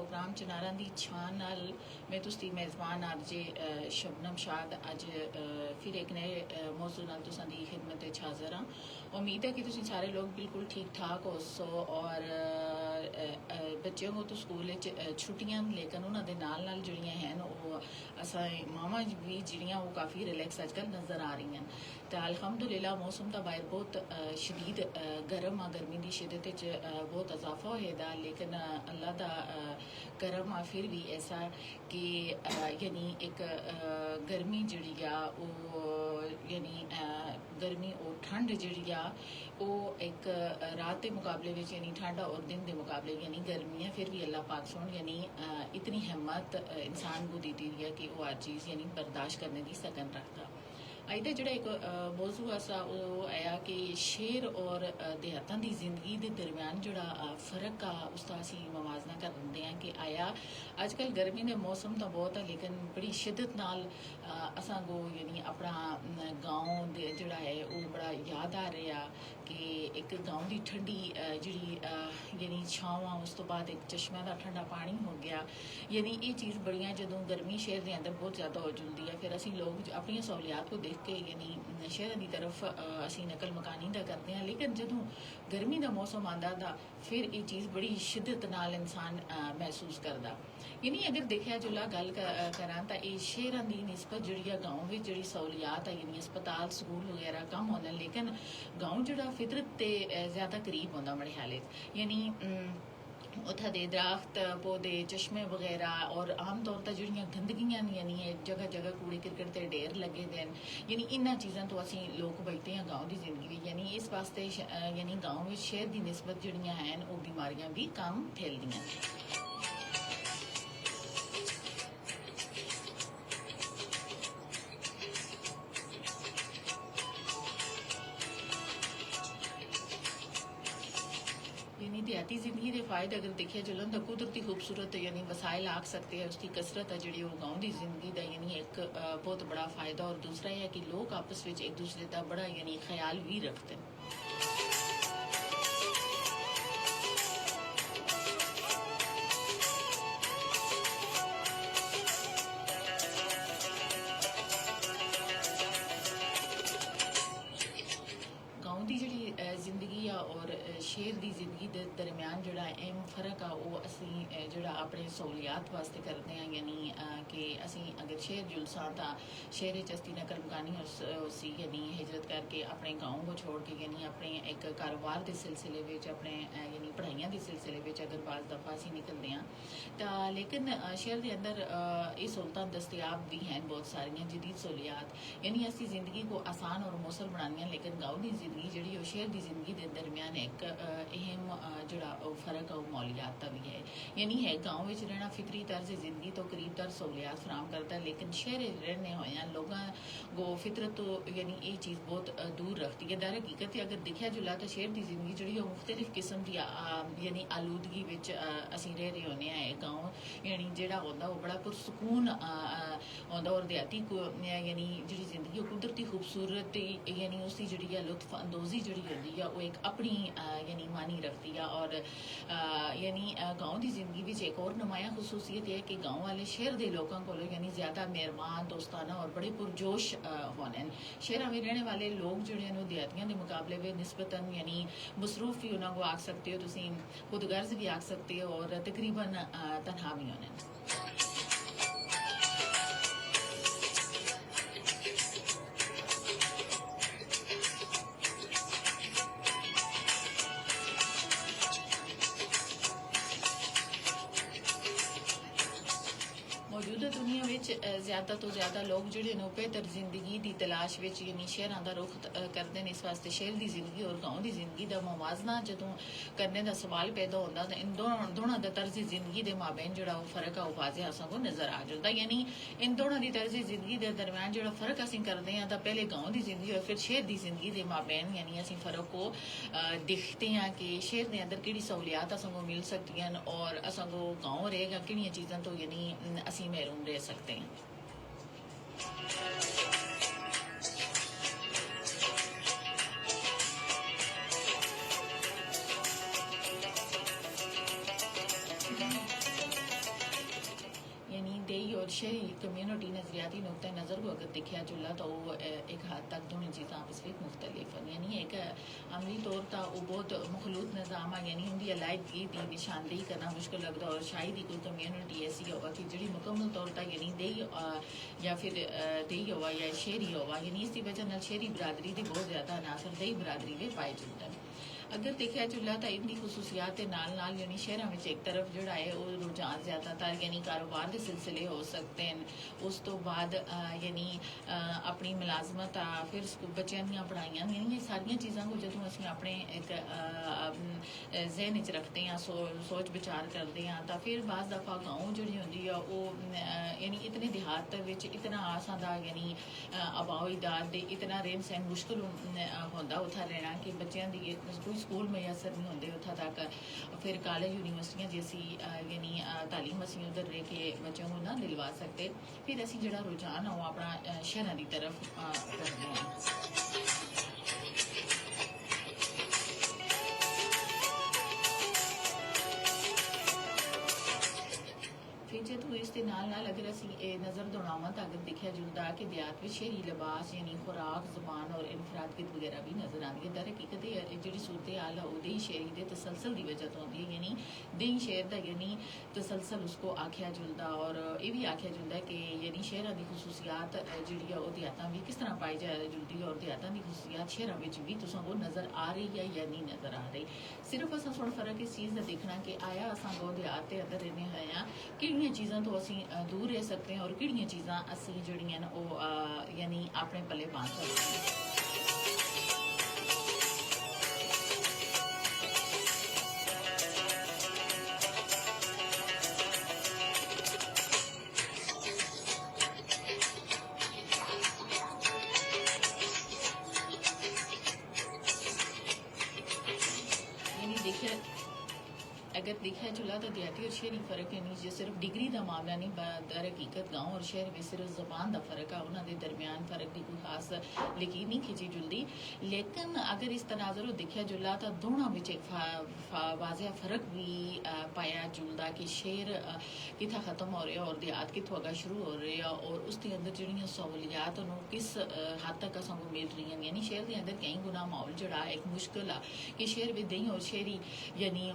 Programme चिनारा दी छान नाल मैं तुसदी मेज़बान आरजे शबनम शाद अज फिर एक नए मौजू नाल तुसां दी खिदमत च हाज़र हाँ। उम्मीद है कि तुसीं सारे लोग बिल्कुल ठीक ठाक हो सो और बच्चों को तो स्कूल छुट्टियां लेकिन उन्होंने नाल नाल जिहड़ियां हैं वो असां मावां भी जिहड़ियां वो काफ़ी रिलैक्स अजकल नज़र आ रही हैं। तो अल्हम्दुलिल्लाह मौसम तो बाहर बहुत शदीद गर्म आ, गर्मी की शिदत बहुत इजाफा होएदा, लेकिन अल्लाह का करम आ फिर भी ऐसा कि यानी एक गर्मी जिहड़ी आ वो यानी गर्मी और ठंड जिहड़ी आ वो एक रात के मुकाबले में यानी ठंड और दिन के मुकाबले यानी गर्मी है, फिर भी अल्लाह पाक सोन यानी इतनी हिम्मत इंसान को दी दी है कि वो हर चीज़ यानी बर्दाश्त करने की सकन रखता। अज का जोड़ा एक मौजू ऐसा वो आया कि शेर और देहातां की जिंदगी के दरम्यान जोड़ा फर्क आ उसका असी मवाजना कर देंगे हैं कि आया अजकल गर्मी के मौसम तो बहुत है लेकिन बड़ी शिद्दत नाल असां को यानी अपना गाँव जोड़ा है वो बड़ा याद आ रहा कि एक गाँव की ठंडी जी यानी छाँव आ, उस तो बाद एक चश्मे का ठंडा पानी हो गया, यानी ये चीज़ बड़ियाँ जो गर्मी शहर के अंदर बहुत ज़्यादा हो जाती है, फिर असी लोग अपनी सहूलियात को देख के यानी शहर की तरफ असी नकल मकानी का करते हैं, लेकिन जो गर्मी का मौसम आता था फिर ये चीज़ बड़ी शिद्दत नाल इंसान महसूस करता। यानी अगर देखा जुला गल करा तो ये शहर की निस्बत जी गाँव में जी सहूलियात है यानी अस्पताल स्कूल वगैरह कम होने, लेकिन गाँव जो फितरत के ज़्यादा करीब होता मेरे ख्याल यानी उत्थे दे दरख्त पौधे चश्मे वगैरह और आम तौर पर जोड़ियाँ गंदगियां यानी जगह जगह कूड़े करकट के ढेर लगे दे यानी इन्होंने चीज़ों तो असी लोग बचते हैं गाँव की जिंदगी में, यानी इस वास्ते यानी गाँव में शहर की निस्बत जोड़ियाँ हैं वो बीमारियां भी कम फैलदियां। यानी देहाती जिंदगी के फायदे अगर देखिए चलन तो कुदरती खूबसूरत यानी वसाइल आख सकते हैं, उसकी कसरत है जी वो गाँव की जिंदगी का यानी एक बहुत बड़ा फायदा, और दूसरा यह है कि लोग आपस में एक दूसरे का बड़ा यानी ख्याल भी रखते हैं। गाँव की जी जिंदगी आ और शहर की जिंदगी के दरम्यान जोड़ा अहम फर्क आ वो असी जोड़ा अपने सहूलियात वास्ते करते हैं, यानी कि असी अगर शहर जुलसा तो शहर असी नकल मकानी उसी यानी हिजरत करके अपने गाँव को छोड़ के यानी अपने एक कारोबार के सिलसिले में अपने यानी पढ़ाइया के सिलसिले में अगर बाज़ दफ़ा असी निकलते हैं तो, लेकिन शहर के अंदर ये सहूलत दस्तियाब भी हैं बहुत सारिया जदीद सहूलियात, यानी असी ज़िंदगी को आसान और मौसल बनानी, लेकिन गाँव की जिंदगी जी शहर की जिंदगी के दरम्यान एक अहम जोड़ा फर्क है वो मौलियात का भी है, यानी है गाँव में रहना फितरी तर्ज जिंदगी तो करीब तर सहूलियात फराम करता है, लेकिन शहर रहने हुए लोगों को फितरत तो यानी ये चीज़ बहुत दूर रखती है। दर हकीकत अगर देखा जुला तो शहर की जिंदगी जी मुख्तलिफ किस्म की यानी आलूदगी असी रह रहे होने हैं, गाँव यानी जोड़ा होता वो बड़ा पुरसकून आता, और देहाती यानी जी जिंदगी कुदरती खूबसूरत यानी उसकी जी लुत्फ अंदोजी जी होती है वो एक अपनी यानी मानी रखती है, और यानी गाँव की जिंदगी में एक और नुमाया खसूसियत है कि गाँव वाले शहर के लोगों को यानी ज़्यादा मेहरबान दोस्ताना और बड़े पुरजोश होने, शहर में रहने वाले लोग जो देहातियों के मुकाबले में निस्बतन यानी मसरूफ भी उन्होंने आख सकते हो, तुम खुदगर्ज भी आख सकते हो और तकरीबन तनहा भी होने। मौजूदा दुनिया में ज़्यादा तो ज़्यादा लोग जोड़े बेहतर जिंदगी की तलाश में यानी शहरों का रुख करते हैं, इस वास्ते शहर की जिंदगी और गाँव की जिंदगी का मुवाजना जो करने का सवाल पैदा होता तो इन दोनों का तर्ज जिंदगी के माबेन जो फर्क है वो वाजे असा को नज़र आ जाता, यानी इन दोनों की तर्ज जिंदगी के दरम्यान जो फर्क असी करते हैं तो पहले गाँव की जिंदगी और फिर शहर की जिंदगी के माबेन यानी असी फर्क को देखते हैं कि शहर के अंदर कि सहूलियात असा को मिल सकती हैं और असा को गाँव रहेगा कि चीज़ों तो यानी असी महरूम रह सकते हैं। और शहरी कम्यूनिटी नज़रियाती नुक़्ता नज़र को अगर देखा जुला तो वो एक हद तक दोनों चीज़ा आपस में मुख्तलिफ हैं। यानी एक अमली तौर पर वो बहुत मखलूत निज़ाम है, यानी उनकी अलाइदगी की निशानदेही करना मुश्किल लगता है। और शायद ही कोई कम्यूनिटी ऐसी होगा कि जी मुकम्मल तौर पर यानी देही या फिर देही होगा या शहरी होगा, यानी इसकी वजह शहरी बरादरी के बहुत ज़्यादा अनासर देही बरादरी में पाए जाते हैं। अगर देखा जुला तो इनकी खसूसियात के नाल नाल यानी शहरों में एक तरफ जोड़ा है वो रुझान ज़्यादातर यानी कारोबार के सिलसिले हो सकते हैं। उस तो बाद यानी अपनी मुलाजमत फिर बच्चों दी पढ़ाइयां यानी ये सारिया चीज़ों को जो असं अपने एक जहन च रखते हैं, सोच विचार करते हैं, तो फिर बाज़ दफ़ा गाँव जी होंगी वो यानी इतने देहात इतना आसादा यानी आबाओदाद इतना रहन सहन मुश्किल होंदा उत्था रहना कि बच्चों की कोई स्कूल मैसर नहीं होंगे उत्था तक। फिर कॉलेज यूनिवर्सिटियाँ जैसी यानी तालीम असी उधर रह के बच्चों को ना दिलवा सकते, फिर असी जो रुझान है वो अपना शहर की तरफ करते हैं। फिर जो इसके नाल अगर असी नज़र दौड़ाव तो अगर देखा जुलता कि देहात में शहरी लिबास यानी खुराक जबान और इनफरादगित वगैरह भी नज़र आती है। दर हकीकत जी सूरत हाल है वो शहरी के तसलसल की वजह तो आती है, यानी देही शहर का यानी तसलसल उसको आख्या जुलता। और ये भी आख्या जुलता है कि यानी शहर की खसूसियात जी देहातों भी किस तरह पाई जा जुलती है और देहातों की खसूसियात शहरों में भी तुसां नज़र आ रही है या नहीं नज़र आ रही। सिर्फ असा थोड़ा फर्क इस चीज़ का देखना कि आया असा गाँव देहात के अंदर रहने हैं कि चीज़ों तो असी दूर रह सकते हैं और कि चीज़ा असी जड़ियां वो यानी अपने पले बांध सकते हैं। अगर देखा चला तो देहाती और शहरी फ़र्क है नहीं, सिर्फ डिग्री का मामला नहीं, दर हकीकत गाँव और शहर में सिर्फ ज़बान का फ़र्क है, उन्होंने दरमियान फ़र्क की कोई खास लकीर नहीं खिंची जुलती। लेकिन अगर इस तनाजर देखा जुला तो दोनों में एक वाज़ह फ़र्क भी पाया जुलता कि शहर कितना ख़त्म हो रहा और देहात कितों अगर शुरू हो रहे हैं और उसके अंदर जड़ियाँ सहूलियात किस हद तक असा मिल रही हैं। यानी शहर के अंदर कई गुना माहौल जड़ा एक मुश्किल है कि शहर में दही और शहरी यानी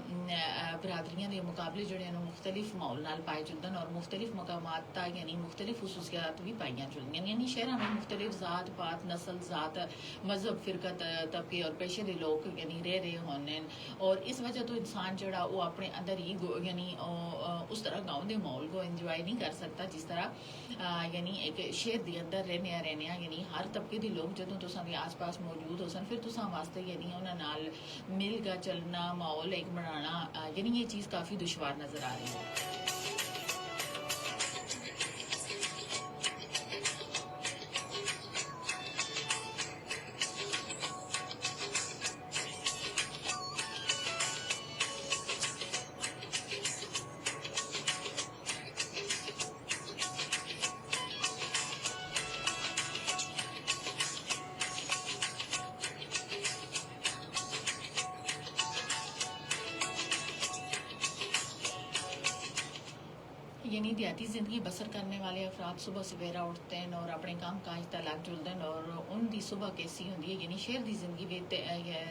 बरादरियां के मुकाबले जोड़े मुख्तलिफ माहौल नाल पाए जुलते हैं और मुख्तलिफ मकामात तक यानी मुख्तलिफ खसूसियात भी पाइया जुलदियां। यानी शहरों में मुख्तलिफ ज़ात पात नस्ल ज़ात मजहब फिरकत तबके और पेशे के लोग यानी रह रहे होने और इस वजह तो इंसान जड़ा वो अपने अंदर ही यानी उस तरह गाँव के माहौल को इंजॉय नहीं कर सकता जिस तरह यानी एक शहर के अंदर रहने यानी हर तबके के लोग जो तुसां आस पास मौजूद हो सन फिर तुसां वास्ते यानी उन्होंने नाल मिल का चलना माहौल एक बनाना यानी ये चीज़ काफ़ी दुश्वार नज़र आ रही है। यानी देहाती ज़िंदगी बसर करने वाले अफराद सुबह सवेरा उठते हैं और अपने काम काज तक लग जुलते हैं और उनकी सुबह कैसी होंगी है। यानी शहर की जिंदगी में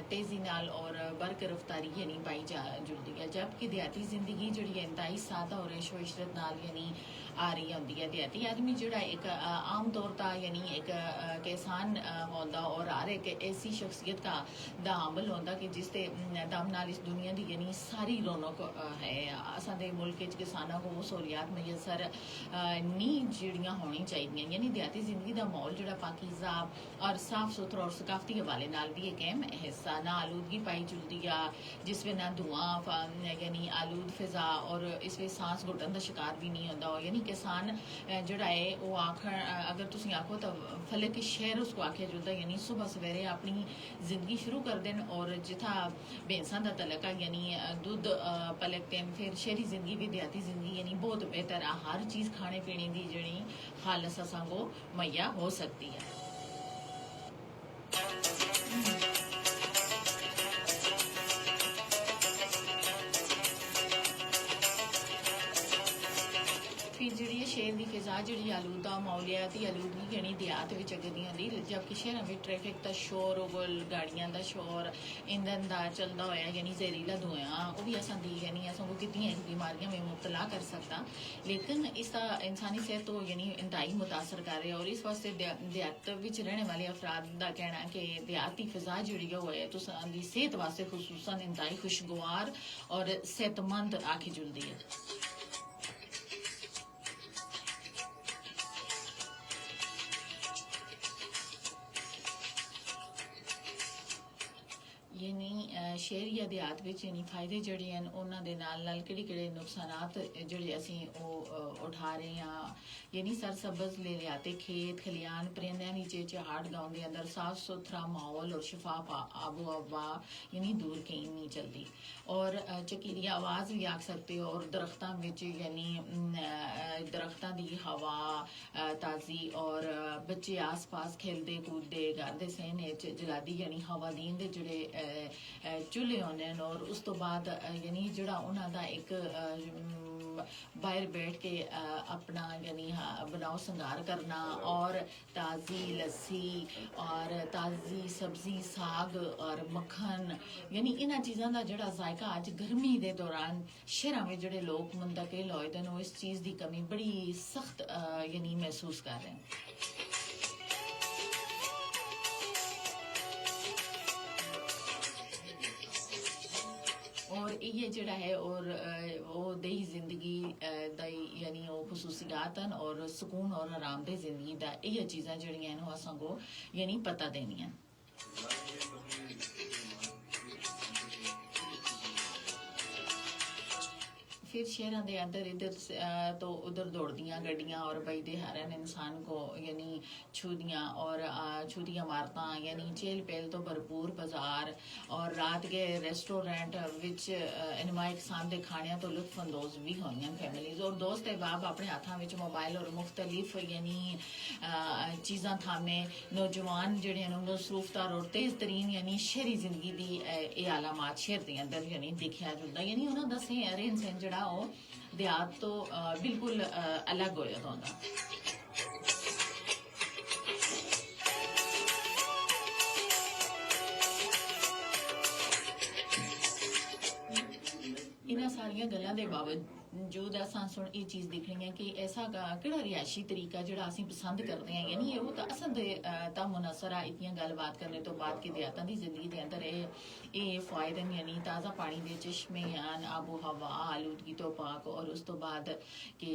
तेज़ी नाल और बरक रफ्तारी यानी पाई जा जुलती है, जबकि देहाती ज़िंदगी जी इंतहाई सादा और रेशो इशरत नाल यानी आ रही होंगी है। देहाती आदमी जोड़ा एक आम तौर पर यानी एक किसान होंदा और हर एक ऐसी शख्सियत का हामिल होंदा कि जिसके दम नाल इस दुनिया की यानी सारी रौनक है। असां मुल्क किसानों को वो सहूलियात मैसर नहीं जड़ियाँ होनी चाहिए। यानी देहाती जिंदगी का माहौल जोड़ा पाकीज़ा और साफ सुथरा और सकाफती हवाले नाल भी एक अहम हिस्सा ना आलूदगी पाई जुलती है जिसमें ना धुआं यानी आलूद फिजा और इसमें सांस घुटन का शिकार भी नहीं होता। यानी किसान जोड़ा है वो अगर तुम आखो तो फले के शहर उसको आख्या जुलता यानी सुबह सवेरे अपनी जिंदगी शुरू कर दें और जिथा भैंसा का तलका यानी दुध पलकते हैं। फिर शहरी जिंदगी भी देहाती जिंदगी यानी बहुत बेहतर है, हर चीज़ खाने पीने की जड़ी हालत असा को मुहैया हो सकती है। फिर जी शहर की फिजा जी आलूदा माहौलियाती आलूदगी यानी देहात अगे नहीं आती, जबकि शहरों में ट्रैफिक का शोर गाड़ियां का शोर ईंधन का चलता होया यानी जहरीला धुआं वो भी असां यानी असां को कितनी बीमारियों में मुबतला कर सकता, लेकिन इसका इंसानी सेहत तो यानी इंतहाई मुतासर कर रहा है। और इस वास्ते देहात रहने वाले अफराद का कहना है कि देहाती फिजा जी है तो सेहत वास्ते खसूसन इंतहाई खुशगवार और सेहतमंद आखी जुलती है। यानी शहर या देहात में यानी फायदे जड़े हैं उन्होंने नाल कि नुकसानात जोड़े असी उठा रहे हैं, यानी सरसब्ज लियाते खेत खलियान परिंदे नीचे चहाड़ गाँव के अंदर साफ सुथरा माहौल और शफाफ आबो हवा यानी दूर कहीं नहीं चलती, और चकीरी आवाज़ भी आख सकते हो, और दरख्तों में यानी दरख्तों की हवा ताज़ी और बच्चे आस पास खेलते कूदते घर के सहने जगादी यानी हवा दीन के जोड़े चूल्हे होने, और उस तो बाद यानी जोड़ा उन्होंने एक बाहर बैठ के अपना यानी बनाओ संगार करना, और ताज़ी लस्सी और ताज़ी सब्जी साग और मक्खन यानी इन्होंने चीज़ों का जोड़ा जायका अज गर्मी के दौरान शहरों में जोड़े लोग मुंतकिल होए थे इस चीज़ की कमी बड़ी सख्त यानी महसूस कर रहे हैं। और ये जड़ा है और वो दही जिंदगी यानी वो खसूसियात और सुकून और आरामदेह जिंदगी दा ये चीज़ां जड़ियां हैं असां को यानी पता देनियां। फिर शहरों के अंदर इधर तो उधर दौड़दियाँ गड्डियाँ और बजते हरन इंसान को यानी छूदियाँ और छूदियाँ मारता यानी चेल पेल तो भरपूर बाजार और रात के रेस्टोरेंट विच इनमाई किस्म के खाने तो लुत्फअंदोज भी होंगे फैमिलीज, और दोस्त अहबाब अपने हाथों में मोबाइल और मुख्तलिफ यानी चीज़ां थामे नौजवान जड़े मसरूफदार और तेज़ तरीन यानी शहरी जिंदगी की ये आलामात शहर के अंदर यानी देखा जुलता, यानी उन्होंने दसे रहन सहन जड़ा वो देहात तो बिल्कुल अलग होया होंदा। इन्हां सारियां गल्लां दे बावजूद असां सुन ये चीज़ दिखनी है कि ऐसा केड़ा रिहायशी तरीका जिहड़ा असीं पसंद करते हैं, यानी ये तो असां दे ता मुनसरा इतनी गलबात करने तो बाद कि देहातां दी जिंदगी के अंदर ये फायदे यानी ताज़ा पानी के चश्मे हैं, आबो हवा आलूदगी तो पाक, और उस तो बाद के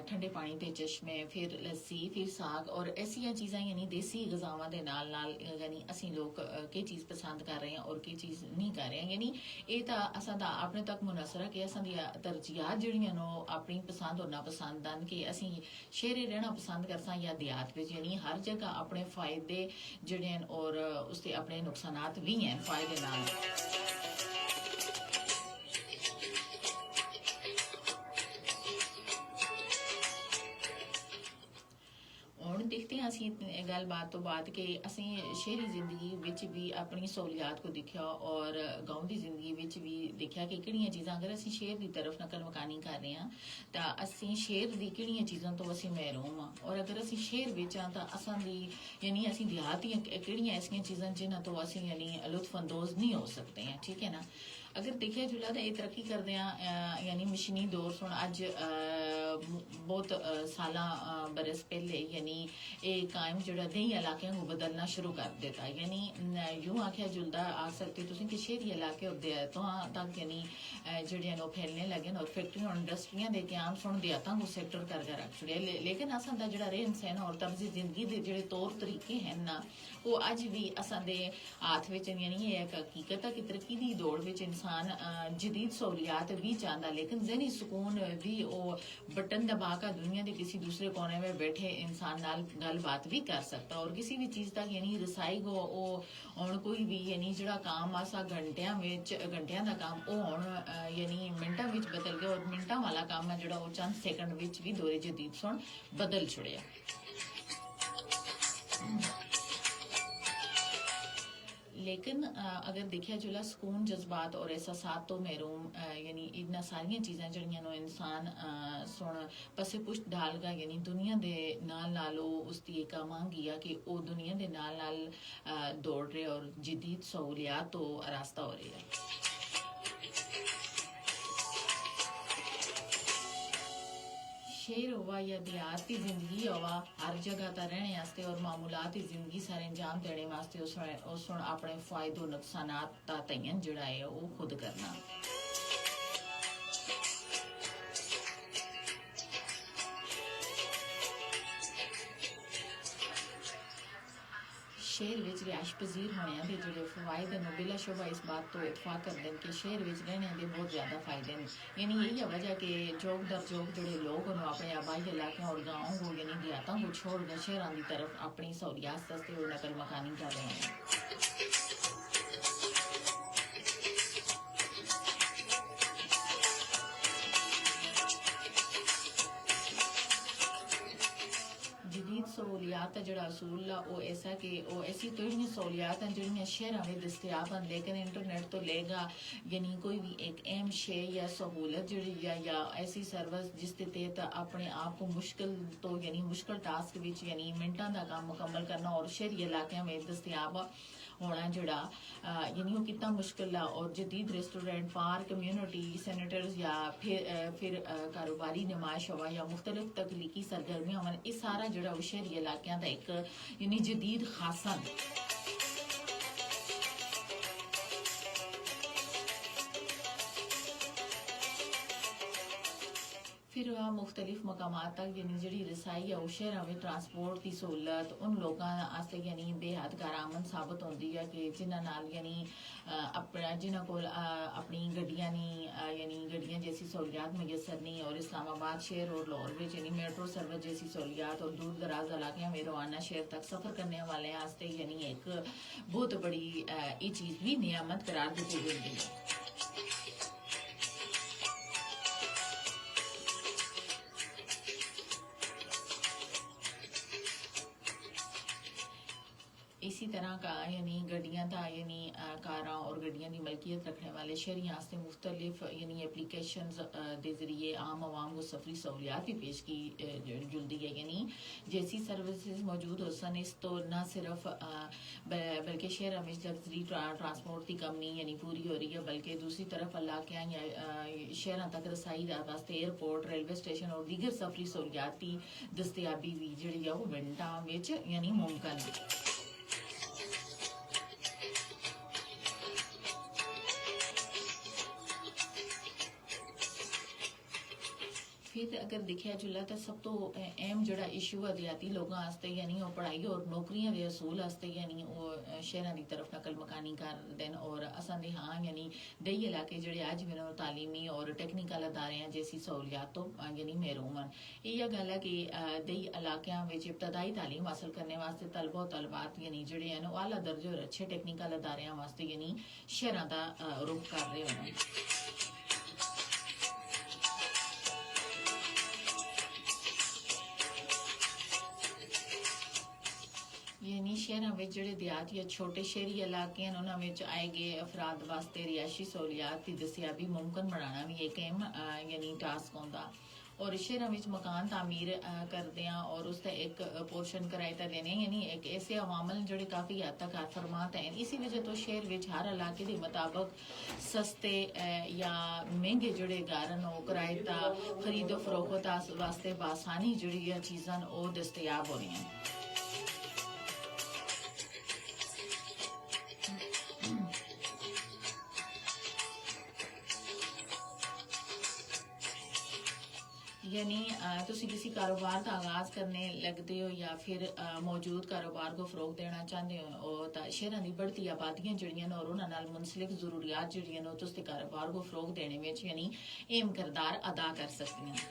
ठंडे पानी के चश्मे, फिर लस्सी, फिर साग और ऐसी चीज़ां यानी देसी गज़ावां दे नाल नाल यानी असीं लोग के चीज़ पसंद कर रहे हैं और के चीज़ नहीं कर रहे हैं, यानी ये तो असां दा अपने तक मुनसरा कि असां दी तरजीहात जिहड़ियां नो अपनी पसंद और नापसंद न कि असीं शहरे रहना पसंद करसां या देहात विच, यानी हर जगह अपने फायदे जिहड़े हैं और उसके अपने नुकसानात भी हैं फायदे नाल। हुण देखते हैं असीं गलबात तो बाद कि असीं शहरी जिंदगी विच भी अपनी सहूलियात को देखा और गाँव की जिंदगी विच भी देखा कि किहड़ियां चीज़ां अगर असीं शहर की तरफ नकल मकानी कर रहे हैं तो असीं शहर की किहड़ियां चीज़ों तो असीं महरूम हाँ, और अगर असीं शहर विच हाँ तो असां दी यानी असीं देहात दियां किहड़ियां ऐसियां चीज़ां जिन्हां तो असीं यानी लुत्फअंदोज़ नहीं हो सकते हैं, ठीक है ना। अगर देखिया जुला तो ये तरक्की करते हैं यानी मशीनी दौर सुन अज बहुत साल बरस पहले यानी ये कायम जोड़ा दही इलाकों को बदलना शुरू कर देता, यानी यूँ आख्या जुलदा आ सकते तुम कि शहरी इलाके होते हैं तो तक यानी जोड़े फैलने लगे और फैक्ट्रियां और इंडस्ट्रियां दे के आम सुन देहातों को सैक्टर करके रख छुड़े, लेकिन असा दा जोड़ा रहन सहन और तर्ज जिंदगी के जोड़े तौर तरीके हैं ना वो अज भी असा दे हाथ में यानी ये एक हकीकत है कि तरक्की की दौड़ में इंसान जदीद सहूलियात भी चाहता, लेकिन जहनी सुकून भी वो बटन दबा कर दुनिया के किसी दूसरे कोने में बैठे इंसान नाल गलबात भी कर सकता, और किसी भी चीज़ तक यानी रसाई गो और कोई भी यानी जोड़ा काम आसा घंटिया का काम वो हुण यानी मिनटा में बदल गया, और मिनटा वाला काम है जोड़ा वो चंद सैकंड में भी दौरे जदीद सुन बदल छुड़िया। लेकिन अगर देखा जुला सुकून जज्बात और एहसासात तो महरूम यानी इतना सारिया चीज़ां जड़ियां नो इंसान सुन ਪਾਸੇ ਪੁਸ਼ ਡਾਲਗਾ ਯਾਨੀ ਦੁਨੀਆ ਦੇ ਨਾਲ ਉਹ ਉਸਦੀ ਇੱਕ ਮੰਗ ਹੀ ਆ ਕਿ ਉਹ ਦੁਨੀਆ ਦੇ ਨਾਲ ਦੌੜ ਰਹੇ ਔਰ ਜਦੀਦ सहूलियात तो रास्ता हो रही है। शेर हुआ या देहात की जिंदगी हुआ हर जगह ता रहने वास्ते और मामूलात की जिंदगी सारे अंजाम देने वास्ते उस अपने फायदे नुकसानात दा तयन जिहड़ा है वो खुद करना। शहर विच रिहायश पजीर होने के जोड़े फवायद हैं बिलाशुबा इस बात तो इतफाक करते हैं कि शहर विच रहने के बहुत ज़्यादा फायदे हैं। यानी यही है वजह कि चौक दर चौक जोड़े लोग हैं अपने आबाई इलाकों और गाँव को यानी देहातों को छोड़कर शहरों की तरफ अपनी सहूलियात सस्ते और नकल मकानी कर रहे हैं। जदीद सहूलियात का जोड़ा असूल आ वो ऐसा कि वो ऐसी तो ही सहूलियात हैं जो शहरों में दस्तियाब हैं लेकिन इंटरनेट तो लेगा यानी कोई भी एक अहम शे या सहूलत जी या ऐसी सर्विस जिसके तहत अपने आप को मुश्किल तो यानी मुश्किल टास्क विच यानी मिनटां का काम मुकम्मल करना और शहरी इलाकों में दस्तियाब होना जोड़ा यानी वो कितना मुश्किल है। और जदीद रेस्टोरेंट पार्क कम्यूनिटी सेनेटर्स या फिर कारोबारी नुमाइश हुआ या मुख्तलिफ तकलीकी सरगर्मियाँ होवन इस सारा जोड़ा शहरी इलाकों का एक यानी जदीद खासा फिर वह मुख्तलिफ मकामात तक यानी जी रसाई है उस शहर में ट्रांसपोर्ट की सहूलत उन लोगों वास्ते यानी बेहद कारआमद साबित होती है कि जिन्होंने यानी अपना जिन्हों को अपनी गड्डियाँ नहीं यानी गड्डियाँ जैसी सहूलियात मैसर नहीं और इस्लामाबाद शहर और लाहौर में यानी मेट्रो सर्विस जैसी सहूलियात और दूर दराज इलाके में रवाना शहर तक सफ़र करने वाले वास्ते यानी एक बहुत बड़ी ये चीज़ भी नियामत करार दी गई है। इसी तरह का यानी गड्डियाँ था यानी कारां और गड्डियाँ की मलकियत रखने वाले शहरी से मुख्तलिफ यानी एप्लीकेशंस के जरिए आम आवाम को सफरी सहूलियात भी पेश की जुलती है। यानी जैसी सर्विसेज मौजूद हो सन इस तो न सिर्फ बल्कि शहर में लग्जरी ट्रांसपोर्ट की कमी यानी पूरी हो रही है बल्कि दूसरी तरफ इलाके या शहरों तक रसाई वास्ते एयरपोर्ट रेलवे स्टेशन और दीगर सफरी सहूलियात की दस्तियाबी भी जी वो मिनटां विच यानी मुमकिन है। फिर अगर देखा जुला तो सब तो अहम जोड़ा इशू है देहाती लोगों वास्ते यानी वो पढ़ाई और नौकरियां के असूल वास्ते यानी वो शहरों की तरफ नकल मकानी कर देन और असां दे हाँ यानी दही इलाके जोड़े अज भी तालीमी और टेक्निकल अदारे हैं जैसी सहूलियात तो यानी महरूम हैं। यह गल है कि दही इलाकों में इब्तदाई तालीम हासिल करने वास्ते तलबा और तलबात यानी जोड़े हैं आला दर्जे और अच्छे टेक्निकल अदारे वास्ते यानी शहरों का रुख कर रहे होने। यानी शहरों में जोड़े देहात या छोटे शहरी इलाके हैं उन्होंने आए गए अफराद वास्ते रिहायशी सहूलियात की दस्तियाबी मुमकिन बनाना भी एक अहम यानी टास्क होंदा और शहरों में मकान तामीर करते हैं और उसका एक पोर्शन किराए पर देने यानी एक ऐसे अवामल जोड़े काफ़ी हद तक फरमाते हैं। इसी वजह तो शहर में हर इलाके के मुताबिक सस्ते या महंगे जोड़े घर न किराए का खरीदो फरोख्त वास्ते बासानी जोड़ी चीज़ां वो दस्तियाब हो रही हैं। यानी तुसी किसी कारोबार का आगाज करने लगते हो या फिर मौजूद कारोबार को फरोग देना चाहते हो तो शहरों की बढ़ती आबादियां जड़ियां और उन्होंने मुंसलिक जरूरियात जड़ियां तुसी कारोबार को फरोग देने में यानी अहम किरदार अदा कर सकती हैं।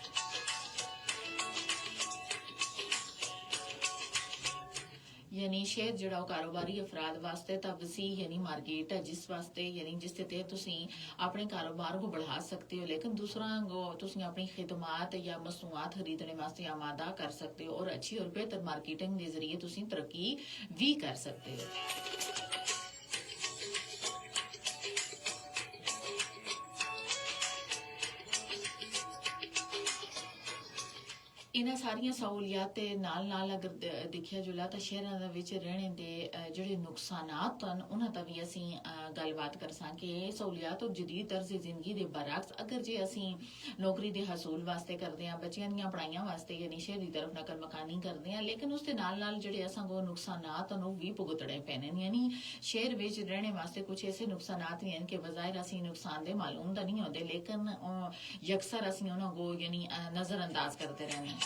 यानी शहर जोड़ा कारोबारी अफराद वास्ते तो वसी यानी मार्केट है जिस वास्ते यानी जिस तहत तुसी अपने कारोबार को बढ़ा सकते हो लेकिन दूसरा को तुसी अपनी खिदमात या मसनूआत खरीदने वास्ते आमादा कर सकते हो और अच्छी और बेहतर मार्केटिंग के जरिए तुसी तरक्की भी कर सकते हो। ਇਹਨਾਂ ਸਾਰੀਆਂ ਸਹੂਲੀਅਤ ਦੇ ਨਾਲ ਅਗਰ ਦੇਖਿਆ ਜੁਲਾ ਤਾਂ ਸ਼ਹਿਰਾਂ ਦੇ ਵਿੱਚ ਰਹਿਣ ਦੇ ਜਿਹੜੇ ਨੁਕਸਾਨਾਤ ਹਨ ਉਹਨਾਂ ਦਾ ਵੀ ਅਸੀਂ ਗੱਲਬਾਤ ਕਰ ਸਾਂਗੇ। ਇਹ ਸਹੂਲੀਅਤ ਉਹ ਜਦੀਦ ਤਰਜ਼ ਜ਼ਿੰਦਗੀ ਦੇ ਬਰਅਕਸ ਅਗਰ ਜੇ ਅਸੀਂ ਨੌਕਰੀ ਦੇ ਹਾਸੂਲ ਵਾਸਤੇ ਕਰਦੇ ਹਾਂ, ਬੱਚਿਆਂ ਦੀਆਂ ਪੜ੍ਹਾਈਆਂ ਵਾਸਤੇ ਯਾਨੀ ਸ਼ਹਿਰ ਦੀ ਤਰਫ ਨਕਲ ਮਕਾਨੀ ਕਰਦੇ ਹਾਂ, ਲੇਕਿਨ ਉਸ ਦੇ ਨਾਲ ਜਿਹੜੇ ਅਸਾਂ ਕੋ ਨੁਕਸਾਨਾਤ ਹਨ ਉਹ ਵੀ ਭੁਗਤਣੇ ਪੈਣੇ ਨੇ। ਯਾਨੀ ਸ਼ਹਿਰ ਵਿੱਚ ਰਹਿਣ ਵਾਸਤੇ ਕੁਝ ਐਸੇ ਨੁਕਸਾਨਾਤ ਵੀ ਹਨ ਕਿ ਬਜ਼ਾਹਿਰ ਅਸੀਂ ਨੁਕਸਾਨ ਦੇ ਮਾਲੂਮ ਤਾਂ ਨਹੀਂ ਹੁੰਦੇ, ਲੇਕਿਨ ਯਕਸਰ ਅਸੀਂ ਉਹਨਾਂ को यानी नज़रअंदाज करते रहने।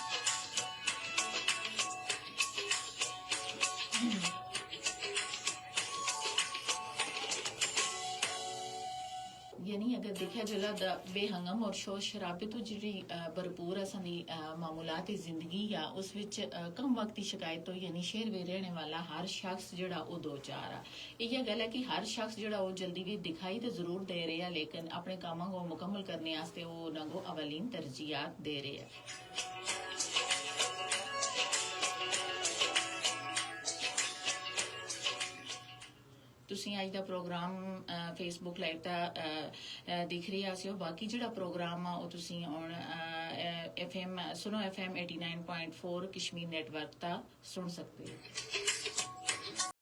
यानी अगर देखा जला बेहंगम और शोर शराबे तो जी भरपूर असां दी मामूलात जिंदगी या उस विच कम वक्त की शिकायत तो यानी शहर में रहने वाला हर शख्स जड़ा वो दो चार आ। यह गल है कि हर शख्स जड़ा वो जल्दी भी दिखाई तो जरूर दे रहे हैं, लेकिन अपने कामों को मुकम्मल करने वास्ते वो उन्होंने अवलीन तरजीहात दे रहे हैं। ਤੁਸੀਂ ਅੱਜ ਦਾ ਪ੍ਰੋਗਰਾਮ ਫੇਸਬੁੱਕ ਲਾਈਵ ਦਾ ਦੇਖ ਰਿਹਾ ਸੀ। ਬਾਕੀ ਜਿਹੜਾ ਪ੍ਰੋਗਰਾਮ ਆ ਉਹ ਤੁਸੀਂ ਹੁਣ FM ਸੁਣੋ FM 89.4 ਕਸ਼ਮੀਰ ਨੈਟਵਰਕ ਦਾ ਸੁਣ ਸਕਦੇ ਹੋ।